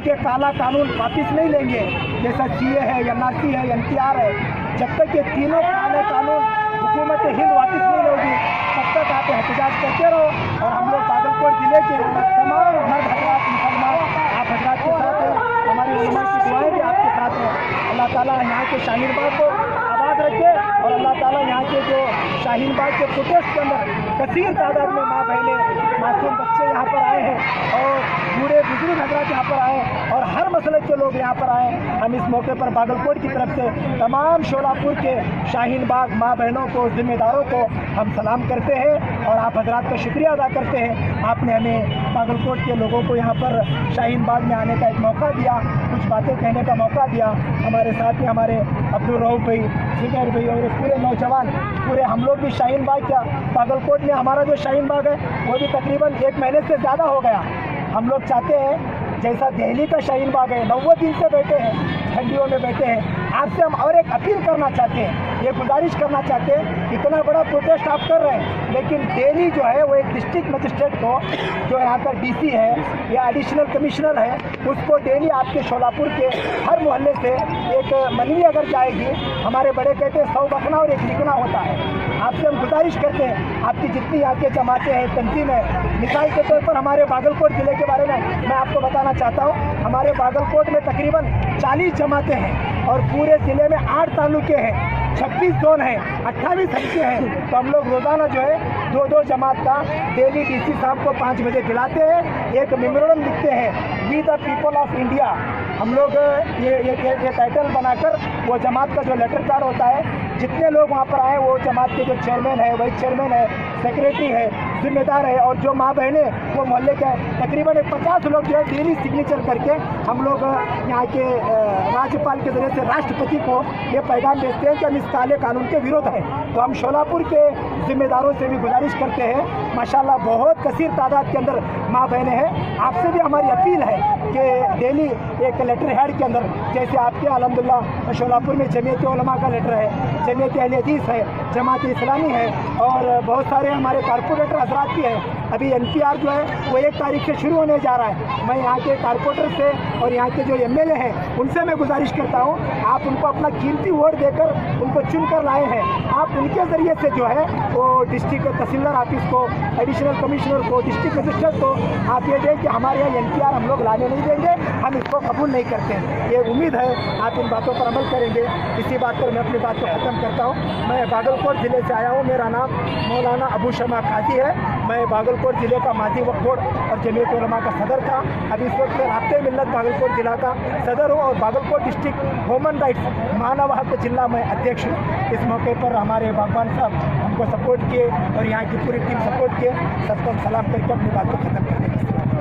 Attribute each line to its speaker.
Speaker 1: तक ये काला कानून वापस नहीं लेंगे, जैसा सीए है, एनआरसी है, एनपीआर है, जब तक ये तीनों काले कानून हुकूमत हिंद वापस नहीं लेगी तब तक आप एहतजाज करते रहो। और हम लोग बागलकोट जिले के तमाम मर्द हजरात मुसलमान आप हजरात के साथ हैं, हमारी उलमा की दुआएं भी आपके साथ हैं। अल्लाह ताला यहाँ के शाहीन बाग को आबाद रखे और अल्लाह ताला यहाँ के जो शाहीन बाग के प्रोटेस्ट के अंदर कसीर तादाद में माँ बहनें मासूम बच्चे यहाँ पर आए हैं और बूढ़े बुजुर्ग हजरात यहाँ पर आए और हर मसलक के लोग यहाँ पर आए। हम इस मौके पर बागलकोट की तरफ से तमाम शोलापुर के शाहीन बाग माँ बहनों को, जिम्मेदारों को हम सलाम करते हैं और आप हजरात का शुक्रिया अदा करते हैं। आपने हमें बागलकोट के लोगों को यहाँ पर शाहीन बाग में आने का एक मौका दिया, कुछ बातें कहने का मौका दिया। हमारे साथ ही हमारे अब्दुल रऊफ भाई, जुबैर भाई और पूरे नौजवान, पूरे हम लोग भी शाहीन बाग का बागलकोट में हमारा जो शाहीन बाग है वो भी तकरीबन 1 महीने से ज़्यादा हो गया। हम लोग चाहते हैं जैसा दिल्ली का शाहीन बाग है 90 दिन से बैठे हैं, ठंडियों में बैठे हैं, आपसे हम और एक अपील करना चाहते हैं, ये गुजारिश करना चाहते हैं, इतना बड़ा प्रोटेस्ट आप कर रहे हैं लेकिन दिल्ली जो है वो एक डिस्ट्रिक्ट मजिस्ट्रेट को, जो यहाँ का डीसी है या एडिशनल कमिश्नर है, उसको डेली आपके शोलापुर के हर मोहल्ले से एक मनवी अगर जाएगी, हमारे बड़े कहते हैं 100 बखना और 1 लिखना होता है। आपसे हम गुजारिश करते हैं, आपकी जितनी यहाँ के जमातें हैं, तंजीम है, मिसाल के तौर पर हमारे बागलकोट ज़िले के बारे में मैं आपको बताना चाहता हूँ। हमारे बागलकोट में तकरीबन 40 जमातें हैं और पूरे ज़िले में 8 तालुके हैं, 26 जोन हैं, 28 हल्के हैं। तो हम लोग रोज़ाना जो है 2-2 जमात का डेली डीसी साहब को 5 बजे बुलाते हैं, एक मेमोरेंडम लिखते हैं, we the people of India. हम लोग ये टाइटल बनाकर वो जमात का जो लेटर पैड होता है, जितने लोग वहाँ पर आए वो जमात के जो चेयरमैन है, वाइस चेयरमैन है, सेक्रेटरी है, जिम्मेदार है और जो माँ बहनें वो मोहल्ले के तकरीबन 50 लोग जो है डेली सिग्नेचर करके हम लोग यहाँ के राज्यपाल के जरिए से राष्ट्रपति को ये पैगाम भेजते हैं कि हम इस काले कानून के विरोध हैं। तो हम शोलापुर के जिम्मेदारों से भी गुजारिश करते हैं, माशाल्लाह बहुत कसीर तादाद के अंदर माँ बहनें हैं, आपसे भी हमारी अपील है कि डेली एक लेटर हेड के अंदर, जैसे आपके अल्हम्दुलिल्लाह शोलापुर में जमीयत उलमा का लेटर है, जमीयत अहले हदीस है, जमात इस्लामी है और बहुत सारे हमारे कारपोरेटर हजरात भी हैं। अभी एनपीआर जो है वो 1 तारीख से शुरू होने जा रहा है। मैं यहाँ के कारपोरेटर से और यहाँ के जो एमएलए हैं उनसे मैं गुजारिश करता हूँ, आप उनको अपना कीमती वोट देकर उनको चुन कर लाए हैं, आप उनके ज़रिए से जो है वो डिस्ट्रिक्ट तहसीलदार ऑफिस को, एडिशनल कमिश्नर को, डिस्ट्रिक्ट मजिस्ट्रेट को आप ये दें कि हमारे यहाँ एनपीआर हम लोग लाने नहीं देंगे, हम इसको कबूल नहीं करते हैं। ये उम्मीद है आप इन बातों पर अमल करेंगे। इसी बात पर मैं अपनी बात को ख़त्म करता हूँ। मैं बागलकोट ज़िले से आया हूँ, मेरा नाम मौलाना अबू शमा काजी है। मैं बागलकोट ज़िले का माजी वक्फ बोर्ड और जमीयत उलमा का सदर था। अभी इस वक्त मैं राब्ते मिल्लत बागलकोट ज़िला का सदर हूँ और बागलकोट डिस्ट्रिक्ट ह्यूमन राइट्स मानव हक जिला में अध्यक्ष हूँ। इस मौके पर हमारे बागवान साहब हमको सपोर्ट किए और यहाँ की पूरी टीम सपोर्ट किए। सबको सलाम करके अपनी बात को ख़त्म करते हैं।